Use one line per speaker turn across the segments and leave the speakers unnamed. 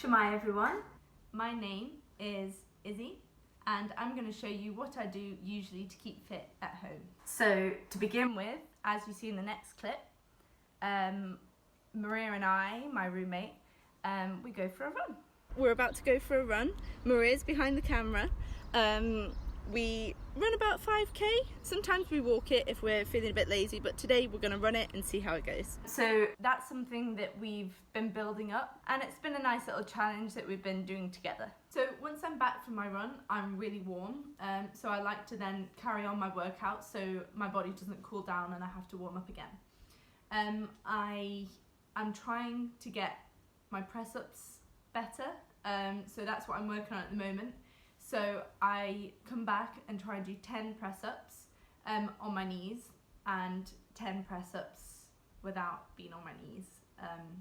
Shemai everyone, my name is Izzy and I'm going to show you what I do usually to keep fit at home. So to begin with, as you see in the next clip, Maria and I, my roommate, we go for a run. We're about to go for a run. Maria's behind the camera. We run about 5k. Sometimes we walk it if we're feeling a bit lazy, but today we're going to run it and see how it goes. So that's something that we've been building up, and it's been a nice little challenge that we've been doing together. So once I'm back from my run, I'm really warm, so I like to then carry on my workout so my body doesn't cool down and I have to warm up again. I'm trying to get my press-ups better, so that's what I'm working on at the moment. So I come back and try and do 10 press-ups on my knees and 10 press-ups without being on my knees.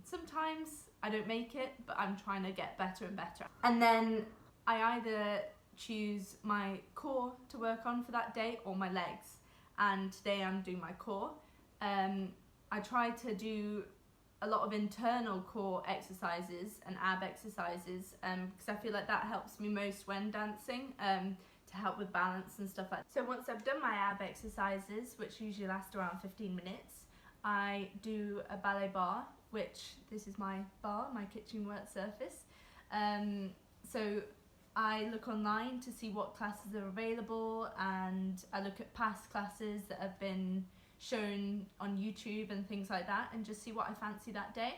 Sometimes I don't make it, but I'm trying to get better and better. And then I either choose my core to work on for that day or my legs. And today I'm doing my core. I try to do a lot of internal core exercises and ab exercises because I feel like that helps me most when dancing, to help with balance and stuff like that. So once I've done my ab exercises, which usually last around 15 minutes, I do a ballet bar, which this is my bar, my kitchen work surface. So I look online to see what classes are available, and I look at past classes that have been shown on YouTube and things like that, and just see what I fancy that day.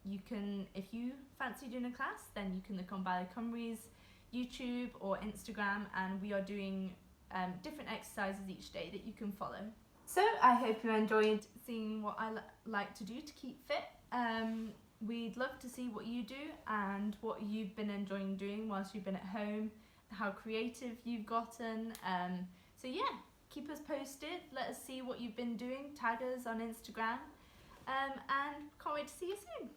You can, if you fancy doing a class, then you can look on Ballet Cymru's YouTube or Instagram, and we are doing different exercises each day that you can follow. So I hope you enjoyed seeing what I like to do to keep fit. We'd love to see what you do and what you've been enjoying doing whilst you've been at home, how creative you've gotten. So yeah, keep us posted, let us see what you've been doing, tag us on Instagram, and can't wait to see you soon.